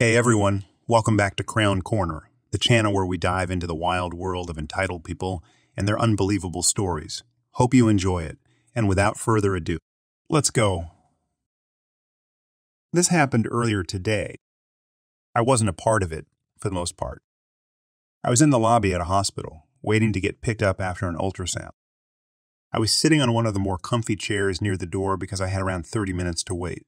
Hey everyone, welcome back to K-Korner, the channel where we dive into the wild world of entitled people and their unbelievable stories. Hope you enjoy it, and without further ado, let's go. This happened earlier today. I wasn't a part of it, for the most part. I was in the lobby at a hospital, waiting to get picked up after an ultrasound. I was sitting on one of the more comfy chairs near the door because I had around 30 minutes to wait.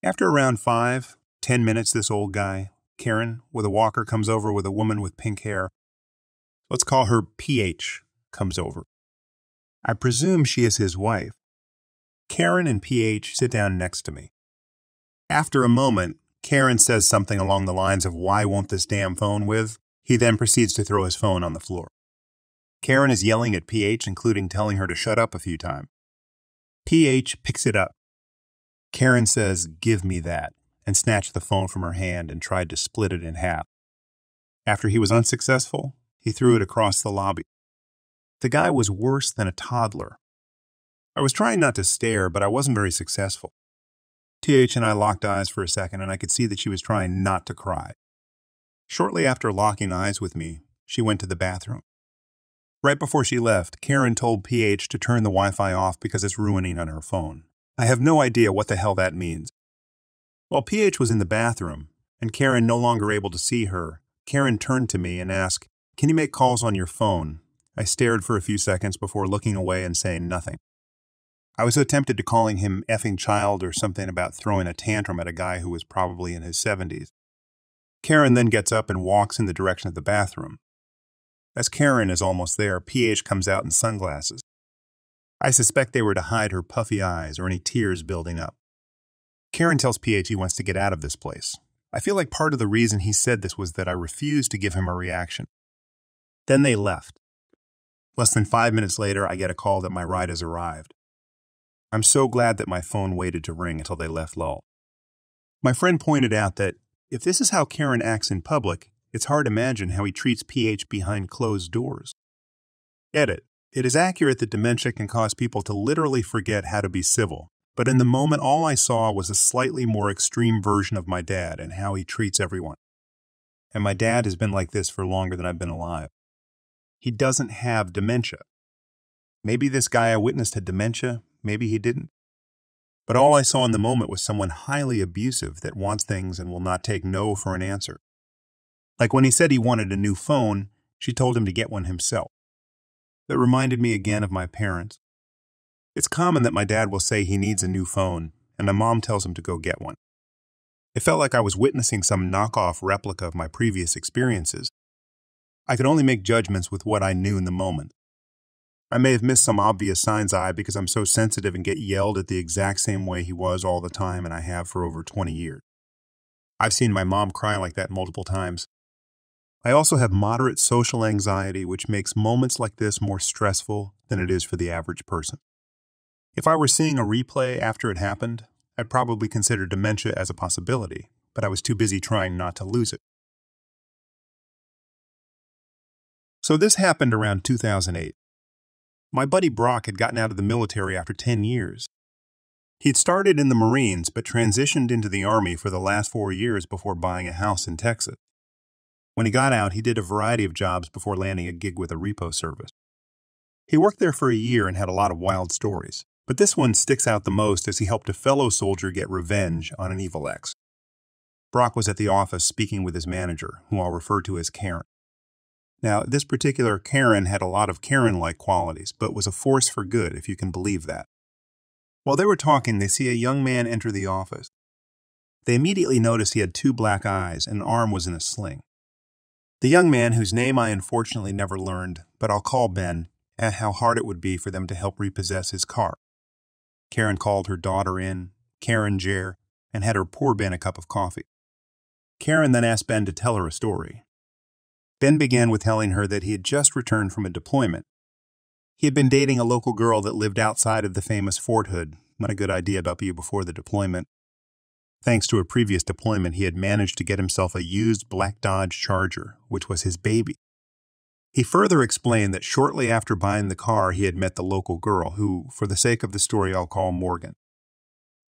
After around 5-10 minutes, this old guy, Karen, with a walker, comes over with a woman with pink hair. Let's call her PH, comes over. I presume she is his wife. Karen and PH sit down next to me. After a moment, Karen says something along the lines of, "Why won't this damn phone with?" He then proceeds to throw his phone on the floor. Karen is yelling at PH, including telling her to shut up a few times. PH picks it up. Karen says, "Give me that," and snatched the phone from her hand and tried to split it in half. After he was unsuccessful, he threw it across the lobby. The guy was worse than a toddler. I was trying not to stare, but I wasn't very successful. TH and I locked eyes for a second, and I could see that she was trying not to cry. Shortly after locking eyes with me, she went to the bathroom. Right before she left, Karen told PH to turn the Wi-Fi off because it's ruining on her phone. I have no idea what the hell that means. While PH was in the bathroom, and Karen no longer able to see her, Karen turned to me and asked, "Can you make calls on your phone?" I stared for a few seconds before looking away and saying nothing. I was so tempted to calling him effing child or something about throwing a tantrum at a guy who was probably in his 70s. Karen then gets up and walks in the direction of the bathroom. As Karen is almost there, PH comes out in sunglasses. I suspect they were to hide her puffy eyes or any tears building up. Karen tells PH he wants to get out of this place. I feel like part of the reason he said this was that I refused to give him a reaction. Then they left. Less than 5 minutes later, I get a call that my ride has arrived. I'm so glad that my phone waited to ring until they left lull. My friend pointed out that if this is how Karen acts in public, it's hard to imagine how he treats PH behind closed doors. Edit. It is accurate that dementia can cause people to literally forget how to be civil, but in the moment all I saw was a slightly more extreme version of my dad and how he treats everyone. And my dad has been like this for longer than I've been alive. He doesn't have dementia. Maybe this guy I witnessed had dementia, maybe he didn't. But all I saw in the moment was someone highly abusive that wants things and will not take no for an answer. Like when he said he wanted a new phone, she told him to get one himself. That reminded me again of my parents. It's common that my dad will say he needs a new phone, and my mom tells him to go get one. It felt like I was witnessing some knockoff replica of my previous experiences. I could only make judgments with what I knew in the moment. I may have missed some obvious signs because I'm so sensitive and get yelled at the exact same way he was all the time, and I have for over 20 years. I've seen my mom cry like that multiple times. I also have moderate social anxiety, which makes moments like this more stressful than it is for the average person. If I were seeing a replay after it happened, I'd probably consider dementia as a possibility, but I was too busy trying not to lose it. So this happened around 2008. My buddy Brock had gotten out of the military after 10 years. He'd started in the Marines but transitioned into the Army for the last 4 years before buying a house in Texas. When he got out, he did a variety of jobs before landing a gig with a repo service. He worked there for a year and had a lot of wild stories, but this one sticks out the most as he helped a fellow soldier get revenge on an evil ex. Brock was at the office speaking with his manager, who I'll refer to as Karen. Now, this particular Karen had a lot of Karen-like qualities, but was a force for good, if you can believe that. While they were talking, they see a young man enter the office. They immediately notice he had 2 black eyes and an arm was in a sling. The young man, whose name I unfortunately never learned, but I'll call Ben, asked how hard it would be for them to help repossess his car. Karen called her daughter in, Karen Jer, and had her pour Ben a cup of coffee. Karen then asked Ben to tell her a story. Ben began with telling her that he had just returned from a deployment. He had been dating a local girl that lived outside of the famous Fort Hood, not a good idea to be before the deployment. Thanks to a previous deployment, he had managed to get himself a used black Dodge Charger, which was his baby. He further explained that shortly after buying the car, he had met the local girl, who, for the sake of the story, I'll call Morgan.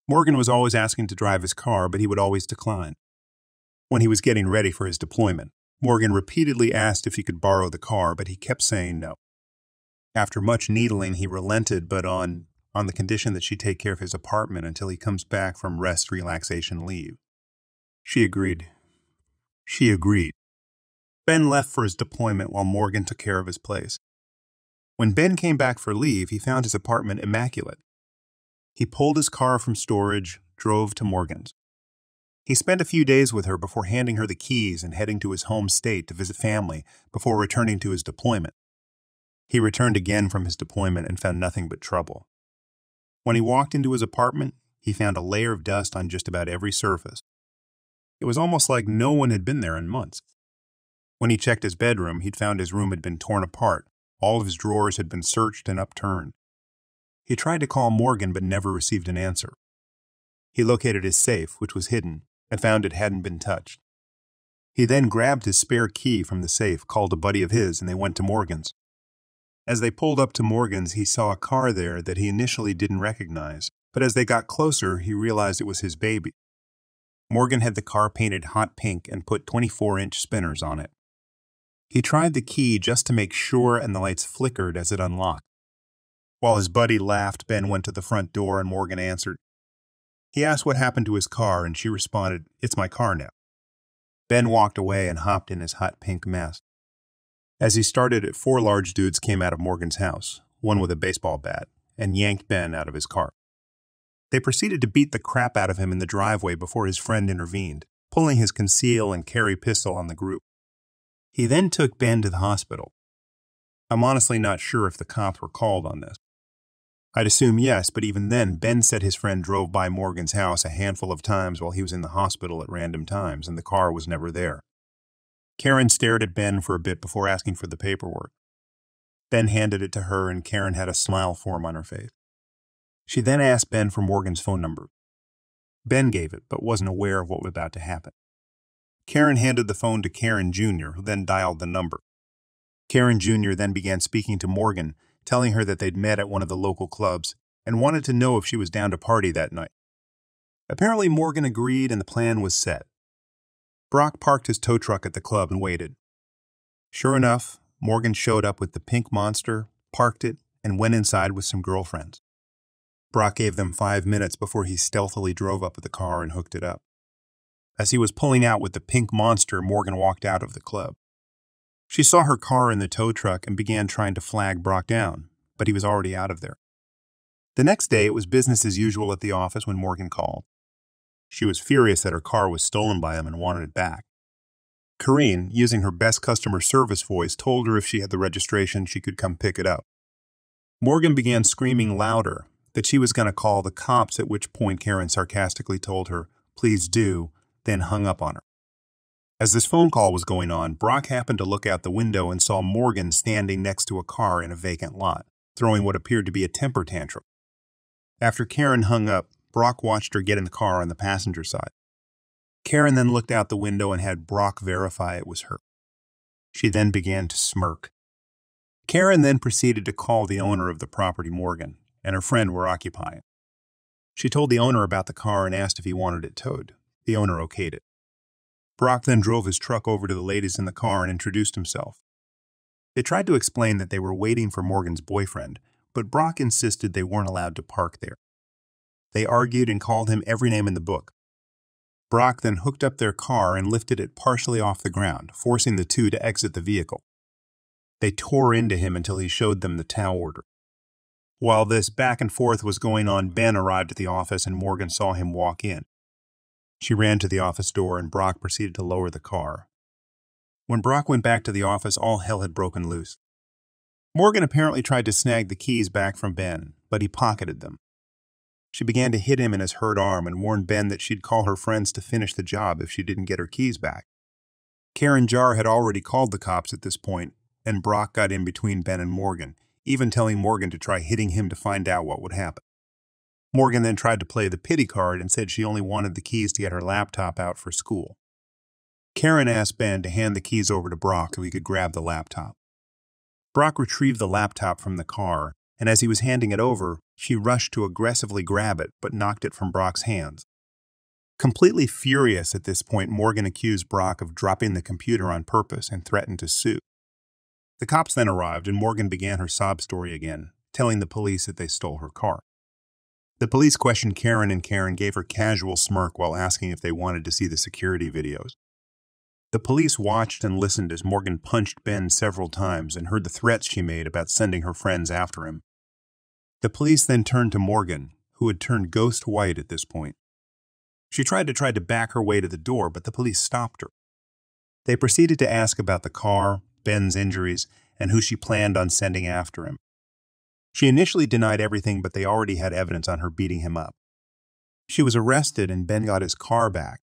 Morgan was always asking to drive his car, but he would always decline. When he was getting ready for his deployment, Morgan repeatedly asked if he could borrow the car, but he kept saying no. After much needling, he relented, but on the condition that she take care of his apartment until he comes back from rest relaxation leave. She agreed. Ben left for his deployment while Morgan took care of his place. When Ben came back for leave, he found his apartment immaculate. He pulled his car from storage, drove to Morgan's. He spent a few days with her before handing her the keys and heading to his home state to visit family before returning to his deployment. He returned again from his deployment and found nothing but trouble. When he walked into his apartment, he found a layer of dust on just about every surface. It was almost like no one had been there in months. When he checked his bedroom, he'd found his room had been torn apart. All of his drawers had been searched and upturned. He tried to call Morgan but never received an answer. He located his safe, which was hidden, and found it hadn't been touched. He then grabbed his spare key from the safe, called a buddy of his, and they went to Morgan's. As they pulled up to Morgan's, he saw a car there that he initially didn't recognize, but as they got closer, he realized it was his baby. Morgan had the car painted hot pink and put 24-inch spinners on it. He tried the key just to make sure, and the lights flickered as it unlocked. While his buddy laughed, Ben went to the front door and Morgan answered. He asked what happened to his car, and she responded, "It's my car now." Ben walked away and hopped in his hot pink mess. As he started it, 4 large dudes came out of Morgan's house, one with a baseball bat, and yanked Ben out of his car. They proceeded to beat the crap out of him in the driveway before his friend intervened, pulling his conceal and carry pistol on the group. He then took Ben to the hospital. I'm honestly not sure if the cops were called on this. I'd assume yes, but even then, Ben said his friend drove by Morgan's house a handful of times while he was in the hospital at random times, and the car was never there. Karen stared at Ben for a bit before asking for the paperwork. Ben handed it to her, and Karen had a smile form on her face. She then asked Ben for Morgan's phone number. Ben gave it, but wasn't aware of what was about to happen. Karen handed the phone to Karen Jr., who then dialed the number. Karen Jr. then began speaking to Morgan, telling her that they'd met at one of the local clubs and wanted to know if she was down to party that night. Apparently, Morgan agreed and the plan was set. Brock parked his tow truck at the club and waited. Sure enough, Morgan showed up with the pink monster, parked it, and went inside with some girlfriends. Brock gave them 5 minutes before he stealthily drove up to the car and hooked it up. As he was pulling out with the pink monster, Morgan walked out of the club. She saw her car in the tow truck and began trying to flag Brock down, but he was already out of there. The next day, it was business as usual at the office when Morgan called. She was furious that her car was stolen by him and wanted it back. Corrine, using her best customer service voice, told her if she had the registration, she could come pick it up. Morgan began screaming louder that she was going to call the cops, at which point Karen sarcastically told her, "Please do," then hung up on her. As this phone call was going on, Brock happened to look out the window and saw Morgan standing next to a car in a vacant lot, throwing what appeared to be a temper tantrum. After Karen hung up, Brock watched her get in the car on the passenger side. Karen then looked out the window and had Brock verify it was her. She then began to smirk. Karen then proceeded to call the owner of the property Morgan and her friend were occupying. She told the owner about the car and asked if he wanted it towed. The owner okayed it. Brock then drove his truck over to the ladies in the car and introduced himself. They tried to explain that they were waiting for Morgan's boyfriend, but Brock insisted they weren't allowed to park there. They argued and called him every name in the book. Brock then hooked up their car and lifted it partially off the ground, forcing the two to exit the vehicle. They tore into him until he showed them the tow order. While this back and forth was going on, Ben arrived at the office and Morgan saw him walk in. She ran to the office door and Brock proceeded to lower the car. When Brock went back to the office, all hell had broken loose. Morgan apparently tried to snag the keys back from Ben, but he pocketed them. She began to hit him in his hurt arm and warned Ben that she'd call her friends to finish the job if she didn't get her keys back. Karen Jarr had already called the cops at this point, and Brock got in between Ben and Morgan, even telling Morgan to try hitting him to find out what would happen. Morgan then tried to play the pity card and said she only wanted the keys to get her laptop out for school. Karen asked Ben to hand the keys over to Brock so he could grab the laptop. Brock retrieved the laptop from the car, and as he was handing it over, she rushed to aggressively grab it but knocked it from Brock's hands. Completely furious at this point, Morgan accused Brock of dropping the computer on purpose and threatened to sue. The cops then arrived, and Morgan began her sob story again, telling the police that they stole her car. The police questioned Karen, and Karen gave her casual smirk while asking if they wanted to see the security videos. The police watched and listened as Morgan punched Ben several times and heard the threats she made about sending her friends after him. The police then turned to Morgan, who had turned ghost white at this point. She tried to back her way to the door, but the police stopped her. They proceeded to ask about the car, Ben's injuries, and who she planned on sending after him. She initially denied everything, but they already had evidence on her beating him up. She was arrested, and Ben got his car back.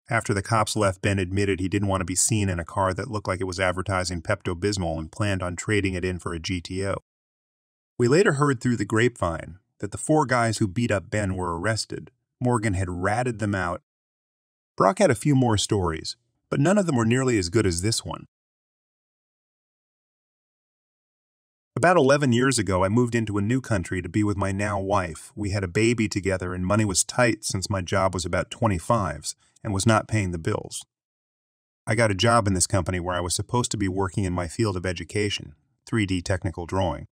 After the cops left, Ben admitted he didn't want to be seen in a car that looked like it was advertising Pepto-Bismol and planned on trading it in for a GTO. We later heard through the grapevine that the 4 guys who beat up Ben were arrested. Morgan had ratted them out. Brock had a few more stories, but none of them were nearly as good as this one. About 11 years ago, I moved into a new country to be with my now wife. We had a baby together, and money was tight since my job was about 25s and was not paying the bills. I got a job in this company where I was supposed to be working in my field of education, 3D technical drawing.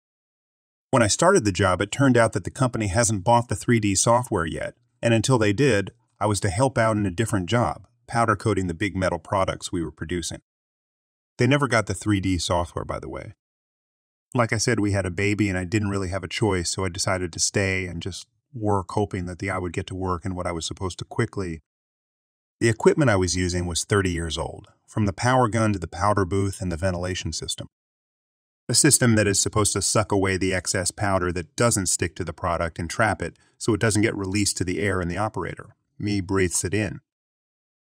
When I started the job, it turned out that the company hasn't bought the 3D software yet, and until they did, I was to help out in a different job, powder coating the big metal products we were producing. They never got the 3D software, by the way. Like I said, we had a baby and I didn't really have a choice, so I decided to stay and just work, hoping that I would get to work in what I was supposed to quickly. The equipment I was using was 30 years old, from the power gun to the powder booth and the ventilation system. A system that is supposed to suck away the excess powder that doesn't stick to the product and trap it so it doesn't get released to the air in the operator. Me breathes it in.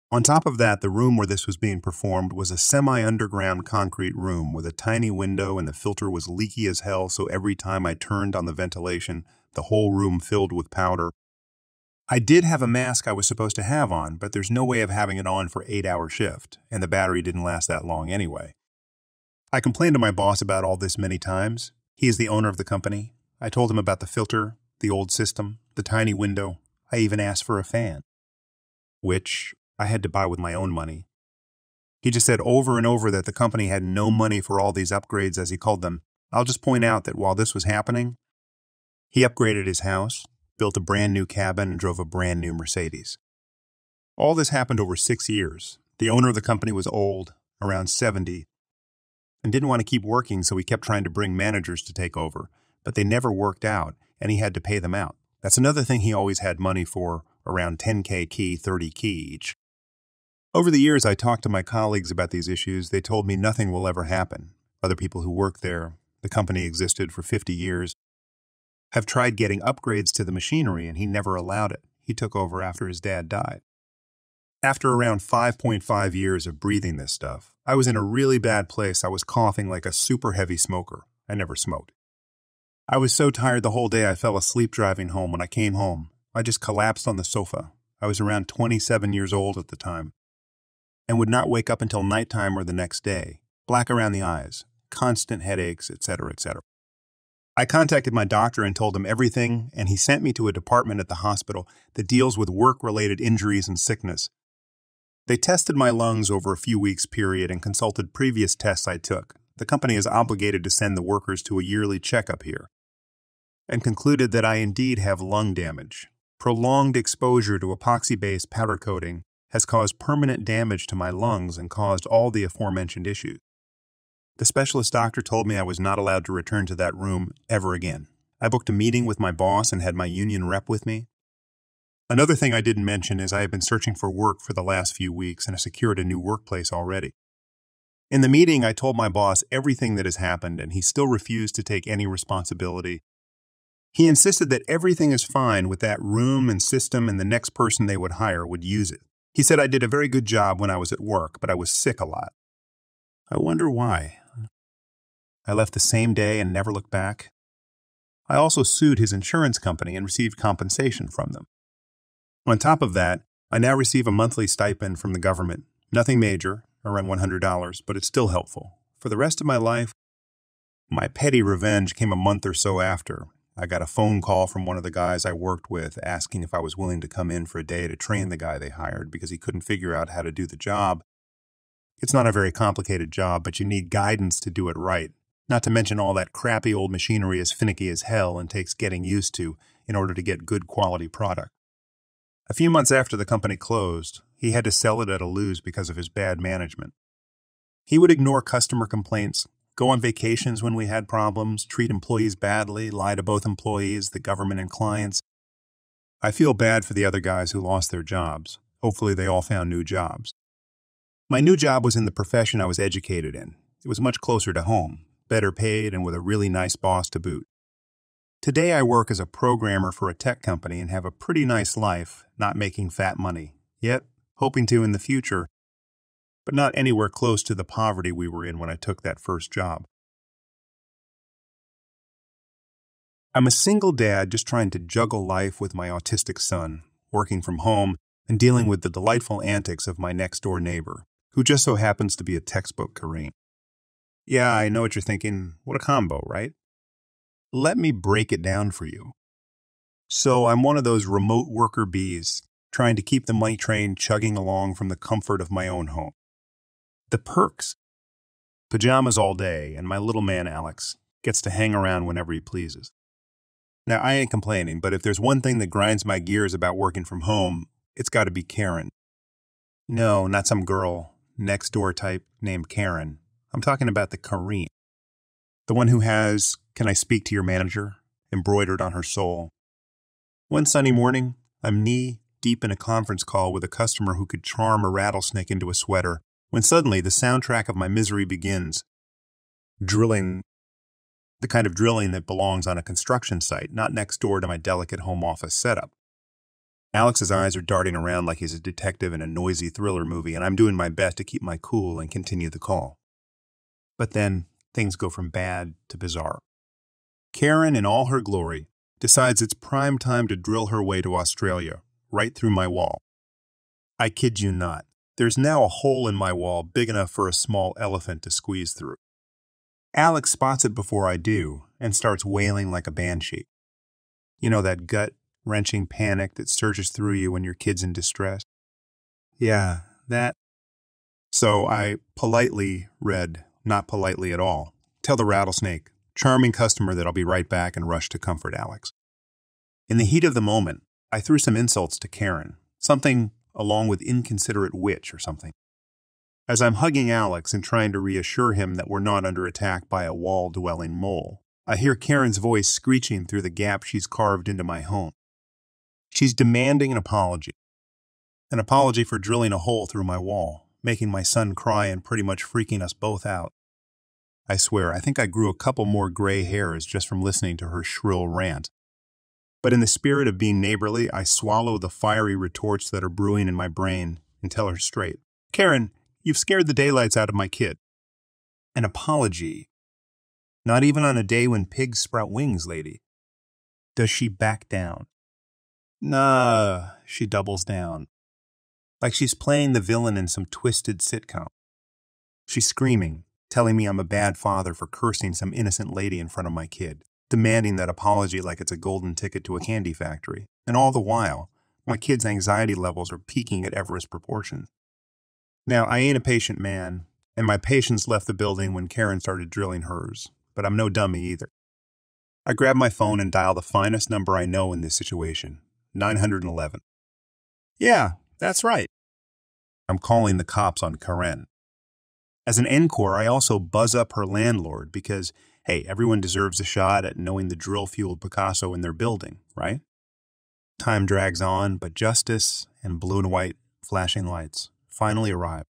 On top of that, the room where this was being performed was a semi-underground concrete room with a tiny window, and the filter was leaky as hell, so every time I turned on the ventilation, the whole room filled with powder. I did have a mask I was supposed to have on, but there's no way of having it on for 8-hour shift, and the battery didn't last that long anyway. I complained to my boss about all this many times. He is the owner of the company. I told him about the filter, the old system, the tiny window. I even asked for a fan, which I had to buy with my own money. He just said over and over that the company had no money for all these upgrades, as he called them. I'll just point out that while this was happening, he upgraded his house, built a brand new cabin, and drove a brand new Mercedes. All this happened over 6 years. The owner of the company was old, around 70, and didn't want to keep working, so he kept trying to bring managers to take over, but they never worked out, and he had to pay them out. That's another thing he always had money for, around 10K key, 30 key each. Over the years, I talked to my colleagues about these issues. They told me nothing will ever happen. Other people who work there, the company existed for 50 years, have tried getting upgrades to the machinery, and he never allowed it. He took over after his dad died. After around 5.5 years of breathing this stuff, I was in a really bad place. I was coughing like a super heavy smoker. I never smoked. I was so tired the whole day I fell asleep driving home. When I came home, I just collapsed on the sofa. I was around 27 years old at the time, and would not wake up until nighttime or the next day. Black around the eyes, constant headaches, etc., etc. I contacted my doctor and told him everything, and he sent me to a department at the hospital that deals with work-related injuries and sickness. They tested my lungs over a few weeks period and consulted previous tests I took. The company is obligated to send the workers to a yearly checkup here, and concluded that I indeed have lung damage. Prolonged exposure to epoxy-based powder coating has caused permanent damage to my lungs and caused all the aforementioned issues. The specialist doctor told me I was not allowed to return to that room ever again. I booked a meeting with my boss and had my union rep with me. Another thing I didn't mention is I have been searching for work for the last few weeks and have secured a new workplace already. In the meeting, I told my boss everything that has happened, and he still refused to take any responsibility. He insisted that everything is fine with that room and system, and the next person they would hire would use it. He said I did a very good job when I was at work, but I was sick a lot. I wonder why. I left the same day and never looked back. I also sued his insurance company and received compensation from them. On top of that, I now receive a monthly stipend from the government. Nothing major, around $100, but it's still helpful. For the rest of my life, my petty revenge came a month or so after. I got a phone call from one of the guys I worked with asking if I was willing to come in for a day to train the guy they hired because he couldn't figure out how to do the job. It's not a very complicated job, but you need guidance to do it right. Not to mention all that crappy old machinery is finicky as hell and takes getting used to in order to get good quality product. A few months after the company closed, he had to sell it at a lose because of his bad management. He would ignore customer complaints, go on vacations when we had problems, treat employees badly, lie to both employees, the government, and clients. I feel bad for the other guys who lost their jobs. Hopefully they all found new jobs. My new job was in the profession I was educated in. It was much closer to home, better paid, and with a really nice boss to boot. Today I work as a programmer for a tech company and have a pretty nice life, not making fat money, yet hoping to in the future, but not anywhere close to the poverty we were in when I took that first job. I'm a single dad just trying to juggle life with my autistic son, working from home, and dealing with the delightful antics of my next-door neighbor, who just so happens to be a textbook Kareem. Yeah, I know what you're thinking. What a combo, right? Let me break it down for you. So I'm one of those remote worker bees, trying to keep the money train chugging along from the comfort of my own home. The perks. Pajamas all day, and my little man Alex gets to hang around whenever he pleases. Now, I ain't complaining, but if there's one thing that grinds my gears about working from home, it's got to be Karen. No, not some girl, next-door type named Karen. I'm talking about the Kareem. The one who has, "Can I speak to your manager?" embroidered on her soul. One sunny morning, I'm knee-deep in a conference call with a customer who could charm a rattlesnake into a sweater, when suddenly the soundtrack of my misery begins. Drilling, the kind of drilling that belongs on a construction site, not next door to my delicate home office setup. Alex's eyes are darting around like he's a detective in a noisy thriller movie, and I'm doing my best to keep my cool and continue the call. But then, things go from bad to bizarre. Karen, in all her glory, decides it's prime time to drill her way to Australia, right through my wall. I kid you not. There's now a hole in my wall big enough for a small elephant to squeeze through. Alex spots it before I do and starts wailing like a banshee. You know that gut-wrenching panic that surges through you when your kid's in distress? Yeah, that. So I politely read, not politely at all, tell the rattlesnake, charming customer, that I'll be right back and rush to comfort Alex. In the heat of the moment, I threw some insults to Karen, something along with inconsiderate witch or something. As I'm hugging Alex and trying to reassure him that we're not under attack by a wall-dwelling mole, I hear Karen's voice screeching through the gap she's carved into my home. She's demanding an apology for drilling a hole through my wall, making my son cry and pretty much freaking us both out. I swear, I think I grew a couple more gray hairs just from listening to her shrill rant. But in the spirit of being neighborly, I swallow the fiery retorts that are brewing in my brain and tell her straight, "Karen, you've scared the daylights out of my kid." An apology? Not even on a day when pigs sprout wings, lady. Does she back down? Nah, she doubles down. Like she's playing the villain in some twisted sitcom. She's screaming, telling me I'm a bad father for cursing some innocent lady in front of my kid, demanding that apology like it's a golden ticket to a candy factory. And all the while, my kid's anxiety levels are peaking at Everest proportions. Now, I ain't a patient man, and my patience left the building when Karen started drilling hers, but I'm no dummy either. I grab my phone and dial the finest number I know in this situation, 911. Yeah, that's right. I'm calling the cops on Karen. As an encore, I also buzz up her landlord because, hey, everyone deserves a shot at knowing the drill-fueled Picasso in their building, right? Time drags on, but justice and blue and white flashing lights finally arrive.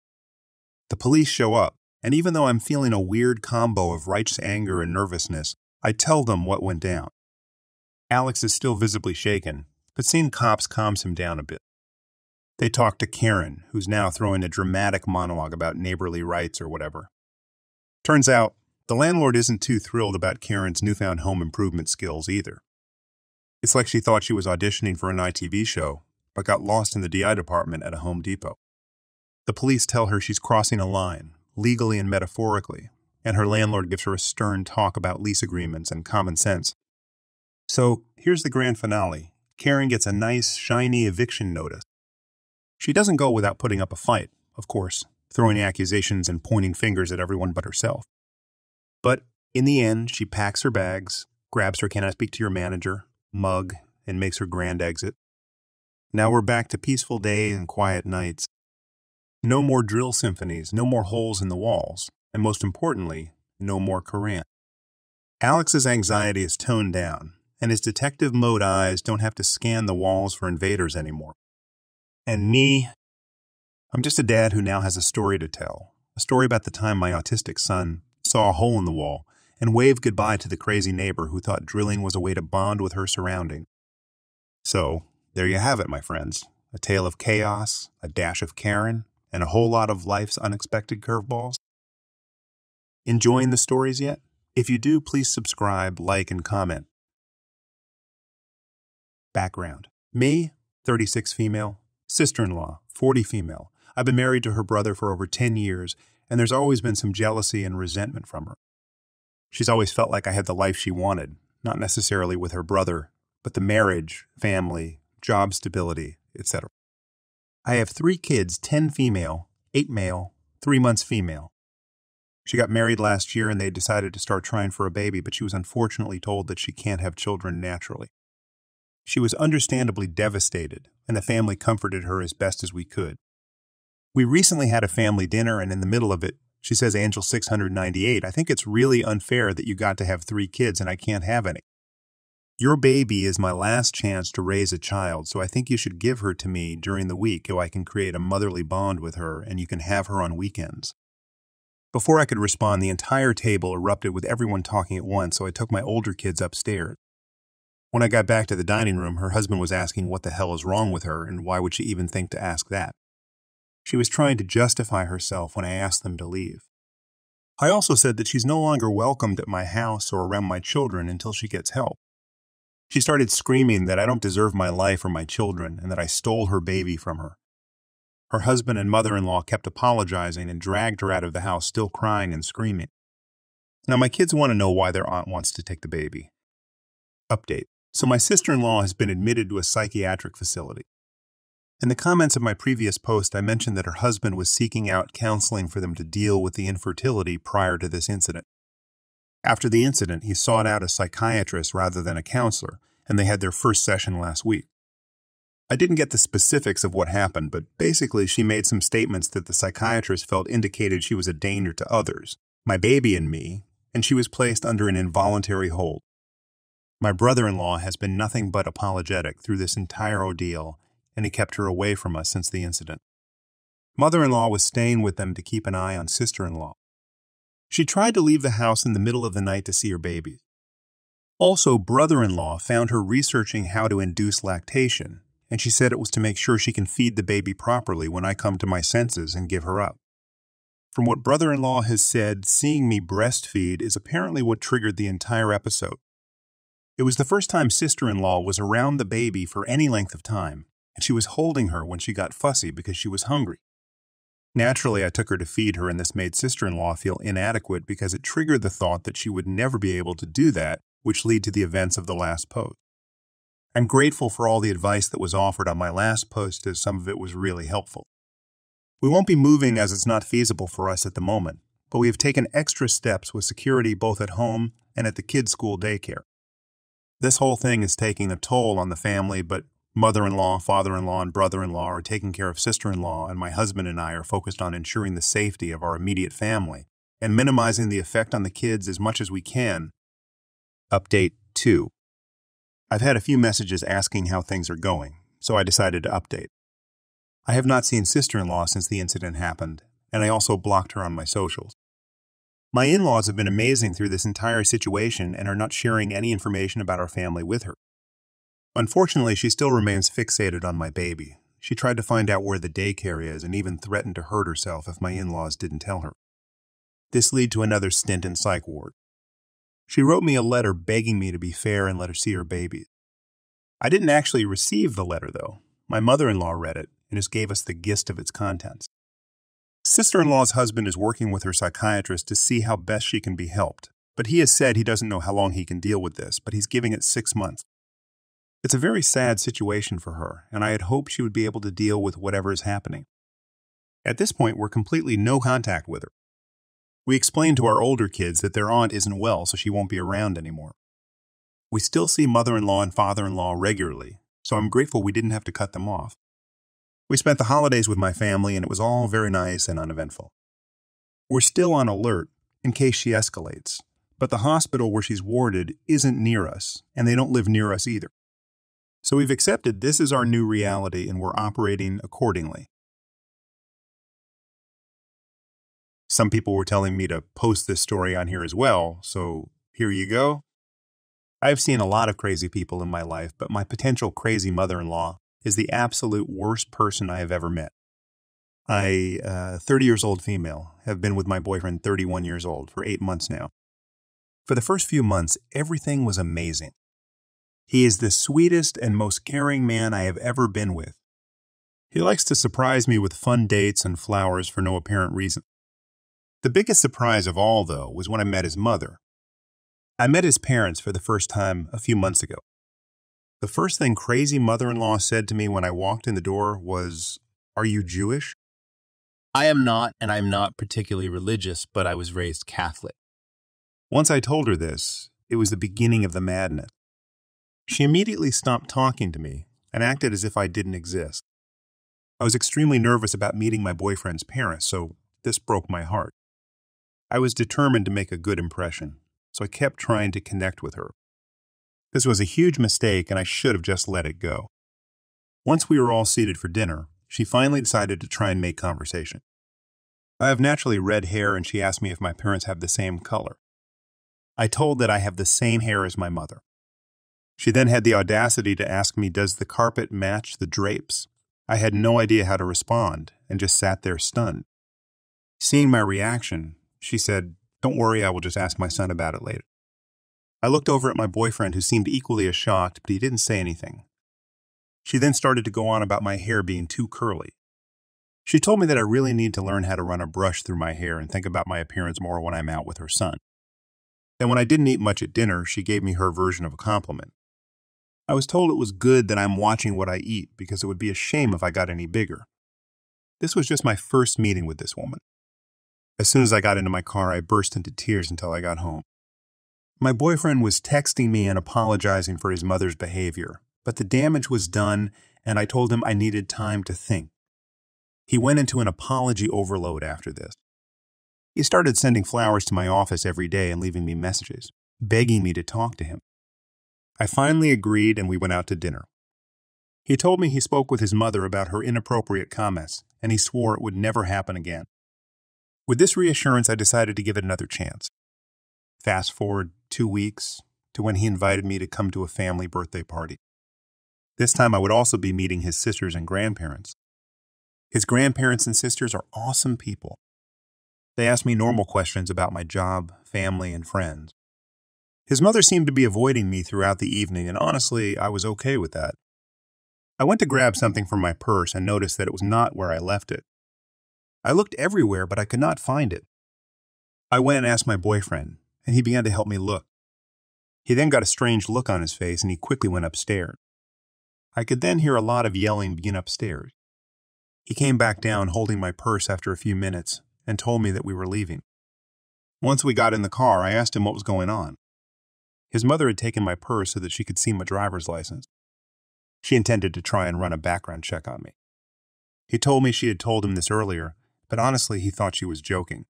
The police show up, and even though I'm feeling a weird combo of righteous anger and nervousness, I tell them what went down. Alex is still visibly shaken, but seeing cops calms him down a bit. They talk to Karen, who's now throwing a dramatic monologue about neighborly rights or whatever. Turns out, the landlord isn't too thrilled about Karen's newfound home improvement skills either. It's like she thought she was auditioning for an ITV show, but got lost in the DI department at a Home Depot. The police tell her she's crossing a line, legally and metaphorically, and her landlord gives her a stern talk about lease agreements and common sense. So here's the grand finale. Karen gets a nice, shiny eviction notice. She doesn't go without putting up a fight, of course, throwing accusations and pointing fingers at everyone but herself. But in the end, she packs her bags, grabs her "Can I speak to your manager" mug, and makes her grand exit. Now we're back to peaceful days and quiet nights. No more drill symphonies, no more holes in the walls, and most importantly, no more Koran. Alex's anxiety is toned down, and his detective mode eyes don't have to scan the walls for invaders anymore. And me, I'm just a dad who now has a story to tell, a story about the time my autistic son saw a hole in the wall and waved goodbye to the crazy neighbor who thought drilling was a way to bond with her surrounding. So, there you have it, my friends. A tale of chaos, a dash of Karen, and a whole lot of life's unexpected curveballs. Enjoying the stories yet? If you do, please subscribe, like, and comment. Background. Me, 36 female. Sister-in-law, 40 female. I've been married to her brother for over 10 years, and there's always been some jealousy and resentment from her. She's always felt like I had the life she wanted, not necessarily with her brother, but the marriage, family, job stability, etc. I have 3 kids, 10 female, 8 male, 3 months female. She got married last year and they decided to start trying for a baby, but she was unfortunately told that she can't have children naturally. She was understandably devastated, and the family comforted her as best as we could. We recently had a family dinner, and in the middle of it, she says, "Angel 698, I think it's really unfair that you got to have 3 kids and I can't have any. Your baby is my last chance to raise a child, so I think you should give her to me during the week so I can create a motherly bond with her and you can have her on weekends." Before I could respond, the entire table erupted with everyone talking at once, so I took my older kids upstairs. When I got back to the dining room, her husband was asking what the hell is wrong with her and why would she even think to ask that. She was trying to justify herself when I asked them to leave. I also said that she's no longer welcomed at my house or around my children until she gets help. She started screaming that I don't deserve my life or my children and that I stole her baby from her. Her husband and mother-in-law kept apologizing and dragged her out of the house, still crying and screaming. Now my kids want to know why their aunt wants to take the baby. Update. So my sister-in-law has been admitted to a psychiatric facility. In the comments of my previous post, I mentioned that her husband was seeking out counseling for them to deal with the infertility prior to this incident. After the incident, he sought out a psychiatrist rather than a counselor, and they had their first session last week. I didn't get the specifics of what happened, but basically she made some statements that the psychiatrist felt indicated she was a danger to others, my baby and me, and she was placed under an involuntary hold. My brother-in-law has been nothing but apologetic through this entire ordeal, and he kept her away from us since the incident. Mother-in-law was staying with them to keep an eye on sister-in-law. She tried to leave the house in the middle of the night to see her babies. Also, brother-in-law found her researching how to induce lactation, and she said it was to make sure she can feed the baby properly when I come to my senses and give her up. From what brother-in-law has said, seeing me breastfeed is apparently what triggered the entire episode. It was the first time sister-in-law was around the baby for any length of time, and she was holding her when she got fussy because she was hungry. Naturally, I took her to feed her, and this made sister-in-law feel inadequate because it triggered the thought that she would never be able to do that, which led to the events of the last post. I'm grateful for all the advice that was offered on my last post, as some of it was really helpful. We won't be moving as it's not feasible for us at the moment, but we have taken extra steps with security both at home and at the kids' school daycare. This whole thing is taking a toll on the family, but mother-in-law, father-in-law, and brother-in-law are taking care of sister-in-law, and my husband and I are focused on ensuring the safety of our immediate family and minimizing the effect on the kids as much as we can. Update 2. I've had a few messages asking how things are going, so I decided to update. I have not seen sister-in-law since the incident happened, and I also blocked her on my socials. My in-laws have been amazing through this entire situation and are not sharing any information about our family with her. Unfortunately, she still remains fixated on my baby. She tried to find out where the daycare is and even threatened to hurt herself if my in-laws didn't tell her. This led to another stint in psych ward. She wrote me a letter begging me to be fair and let her see her babies. I didn't actually receive the letter, though. My mother-in-law read it and just gave us the gist of its contents. Sister-in-law's husband is working with her psychiatrist to see how best she can be helped, but he has said he doesn't know how long he can deal with this, but he's giving it 6 months. It's a very sad situation for her, and I had hoped she would be able to deal with whatever is happening. At this point, we're completely no contact with her. We explained to our older kids that their aunt isn't well, so she won't be around anymore. We still see mother-in-law and father-in-law regularly, so I'm grateful we didn't have to cut them off. We spent the holidays with my family, and it was all very nice and uneventful. We're still on alert in case she escalates, but the hospital where she's warded isn't near us, and they don't live near us either. So we've accepted this is our new reality, and we're operating accordingly. Some people were telling me to post this story on here as well, so here you go. I've seen a lot of crazy people in my life, but my potential crazy mother-in-law is the absolute worst person I have ever met. 30 years old female, have been with my boyfriend 31 years old for 8 months now. For the first few months, everything was amazing. He is the sweetest and most caring man I have ever been with. He likes to surprise me with fun dates and flowers for no apparent reason. The biggest surprise of all, though, was when I met his mother. I met his parents for the first time a few months ago. The first thing crazy mother-in-law said to me when I walked in the door was, "Are you Jewish?" I am not, and I'm not particularly religious, but I was raised Catholic. Once I told her this, it was the beginning of the madness. She immediately stopped talking to me and acted as if I didn't exist. I was extremely nervous about meeting my boyfriend's parents, so this broke my heart. I was determined to make a good impression, so I kept trying to connect with her. This was a huge mistake, and I should have just let it go. Once we were all seated for dinner, she finally decided to try and make conversation. I have naturally red hair, and she asked me if my parents have the same color. I told that I have the same hair as my mother. She then had the audacity to ask me, does the carpet match the drapes? I had no idea how to respond and just sat there stunned. Seeing my reaction, she said, "Don't worry, I will just ask my son about it later." I looked over at my boyfriend, who seemed equally as shocked, but he didn't say anything. She then started to go on about my hair being too curly. She told me that I really need to learn how to run a brush through my hair and think about my appearance more when I'm out with her son. Then when I didn't eat much at dinner, she gave me her version of a compliment. I was told it was good that I'm watching what I eat because it would be a shame if I got any bigger. This was just my first meeting with this woman. As soon as I got into my car, I burst into tears until I got home. My boyfriend was texting me and apologizing for his mother's behavior, but the damage was done, and I told him I needed time to think. He went into an apology overload after this. He started sending flowers to my office every day and leaving me messages, begging me to talk to him. I finally agreed, and we went out to dinner. He told me he spoke with his mother about her inappropriate comments, and he swore it would never happen again. With this reassurance, I decided to give it another chance. Fast forward 2 weeks to when he invited me to come to a family birthday party. This time I would also be meeting his sisters and grandparents. His grandparents and sisters are awesome people. They asked me normal questions about my job, family, and friends. His mother seemed to be avoiding me throughout the evening, and honestly, I was okay with that. I went to grab something from my purse and noticed that it was not where I left it. I looked everywhere, but I could not find it. I went and asked my boyfriend, and he began to help me look. He then got a strange look on his face, and he quickly went upstairs. I could then hear a lot of yelling begin upstairs. He came back down holding my purse after a few minutes and told me that we were leaving. Once we got in the car, I asked him what was going on. His mother had taken my purse so that she could see my driver's license. She intended to try and run a background check on me. He told me she had told him this earlier, but honestly, he thought she was joking.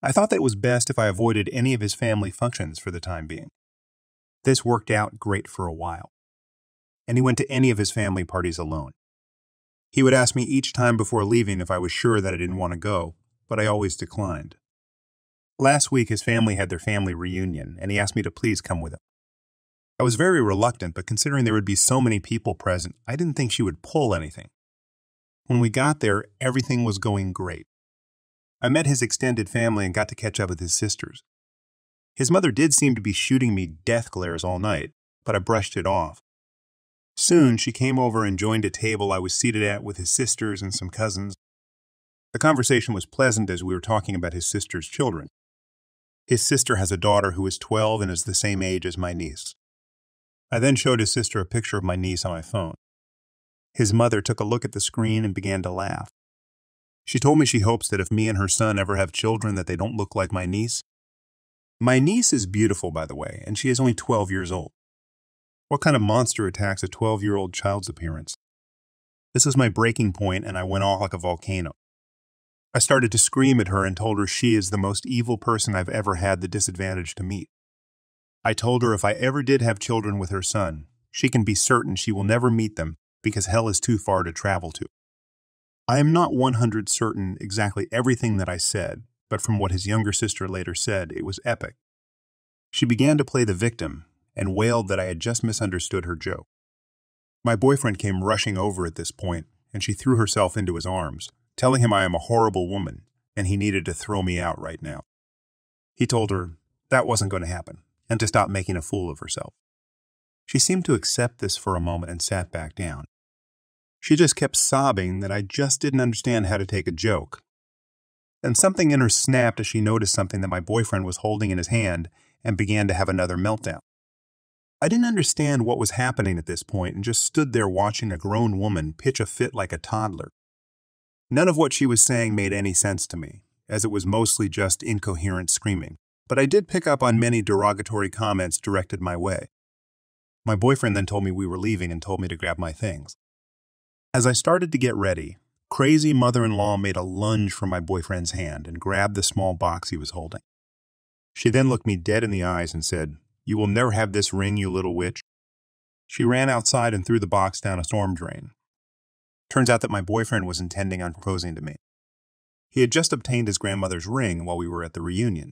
I thought that it was best if I avoided any of his family functions for the time being. This worked out great for a while, and he went to any of his family parties alone. He would ask me each time before leaving if I was sure that I didn't want to go, but I always declined. Last week, his family had their family reunion, and he asked me to please come with him. I was very reluctant, but considering there would be so many people present, I didn't think she would pull anything. When we got there, everything was going great. I met his extended family and got to catch up with his sisters. His mother did seem to be shooting me death glares all night, but I brushed it off. Soon, she came over and joined a table I was seated at with his sisters and some cousins. The conversation was pleasant as we were talking about his sister's children. His sister has a daughter who is 12 and is the same age as my niece. I then showed his sister a picture of my niece on my phone. His mother took a look at the screen and began to laugh. She told me she hopes that if me and her son ever have children that they don't look like my niece. My niece is beautiful, by the way, and she is only 12 years old. What kind of monster attacks a 12-year-old child's appearance? This was my breaking point, and I went off like a volcano. I started to scream at her and told her she is the most evil person I've ever had the disadvantage to meet. I told her if I ever did have children with her son, she can be certain she will never meet them because hell is too far to travel to. I am not 100% certain exactly everything that I said, but from what his younger sister later said, it was epic. She began to play the victim and wailed that I had just misunderstood her joke. My boyfriend came rushing over at this point, and she threw herself into his arms, telling him I am a horrible woman and he needed to throw me out right now. He told her that wasn't going to happen and to stop making a fool of herself. She seemed to accept this for a moment and sat back down. She just kept sobbing that I just didn't understand how to take a joke. Then something in her snapped as she noticed something that my boyfriend was holding in his hand and began to have another meltdown. I didn't understand what was happening at this point and just stood there watching a grown woman pitch a fit like a toddler. None of what she was saying made any sense to me, as it was mostly just incoherent screaming, but I did pick up on many derogatory comments directed my way. My boyfriend then told me we were leaving and told me to grab my things. As I started to get ready, crazy mother-in-law made a lunge for my boyfriend's hand and grabbed the small box he was holding. She then looked me dead in the eyes and said, "You will never have this ring, you little witch." She ran outside and threw the box down a storm drain. Turns out that my boyfriend was intending on proposing to me. He had just obtained his grandmother's ring while we were at the reunion.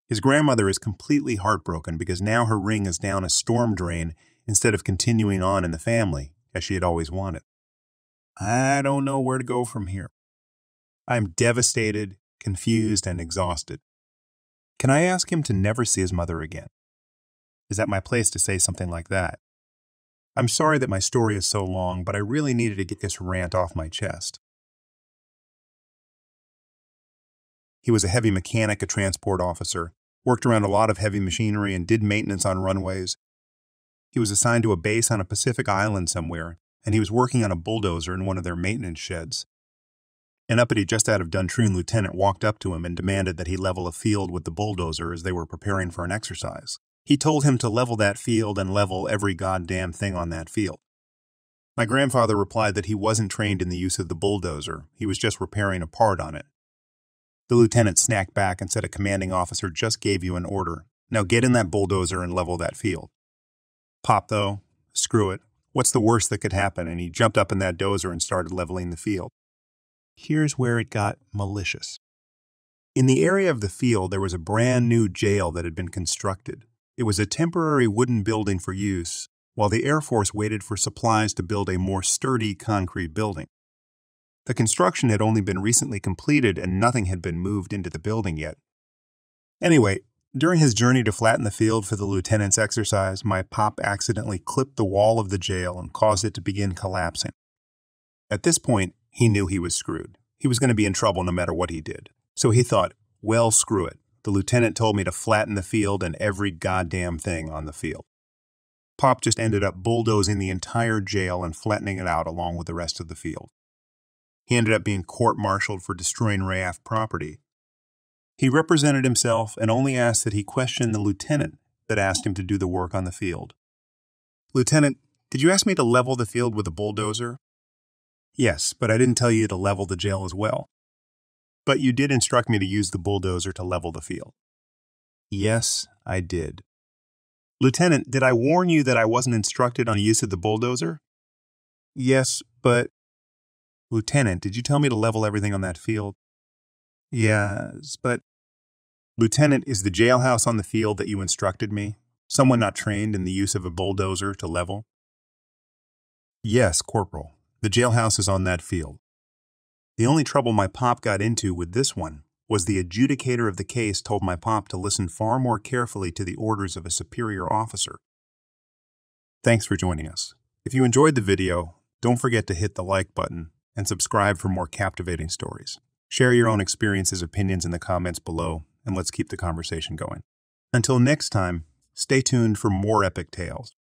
His grandmother is completely heartbroken because now her ring is down a storm drain instead of continuing on in the family, as she had always wanted. I don't know where to go from here. I am devastated, confused, and exhausted. Can I ask him to never see his mother again? Is that my place to say something like that? I'm sorry that my story is so long, but I really needed to get this rant off my chest. He was a heavy mechanic, a transport officer, worked around a lot of heavy machinery, and did maintenance on runways. He was assigned to a base on a Pacific island somewhere, and he was working on a bulldozer in one of their maintenance sheds. An uppity just out of Duntroon lieutenant walked up to him and demanded that he level a field with the bulldozer as they were preparing for an exercise. He told him to level that field and level every goddamn thing on that field. My grandfather replied that he wasn't trained in the use of the bulldozer, he was just repairing a part on it. The lieutenant snapped back and said a commanding officer just gave you an order. Now get in that bulldozer and level that field. Pop, though, screw it. What's the worst that could happen? And he jumped up in that dozer and started leveling the field. Here's where it got malicious. In the area of the field, there was a brand new jail that had been constructed. It was a temporary wooden building for use, while the Air Force waited for supplies to build a more sturdy concrete building. The construction had only been recently completed and nothing had been moved into the building yet. Anyway, during his journey to flatten the field for the lieutenant's exercise, my pop accidentally clipped the wall of the jail and caused it to begin collapsing. At this point, he knew he was screwed. He was going to be in trouble no matter what he did. So he thought, well, screw it. The lieutenant told me to flatten the field and every goddamn thing on the field. Pop just ended up bulldozing the entire jail and flattening it out along with the rest of the field. He ended up being court-martialed for destroying RAF property. He represented himself and only asked that he question the lieutenant that asked him to do the work on the field. "Lieutenant, did you ask me to level the field with a bulldozer?" "Yes, but I didn't tell you to level the jail as well." "But you did instruct me to use the bulldozer to level the field." "Yes, I did." "Lieutenant, did I warn you that I wasn't instructed on use of the bulldozer?" "Yes, but..." "Lieutenant, did you tell me to level everything on that field?" "Yes, but..." "Lieutenant, is the jailhouse on the field that you instructed me? Someone not trained in the use of a bulldozer to level?" "Yes, Corporal. The jailhouse is on that field." The only trouble my pop got into with this one was the adjudicator of the case told my pop to listen far more carefully to the orders of a superior officer. Thanks for joining us. If you enjoyed the video, don't forget to hit the like button and subscribe for more captivating stories. Share your own experiences, opinions in the comments below, and let's keep the conversation going. Until next time, stay tuned for more epic tales.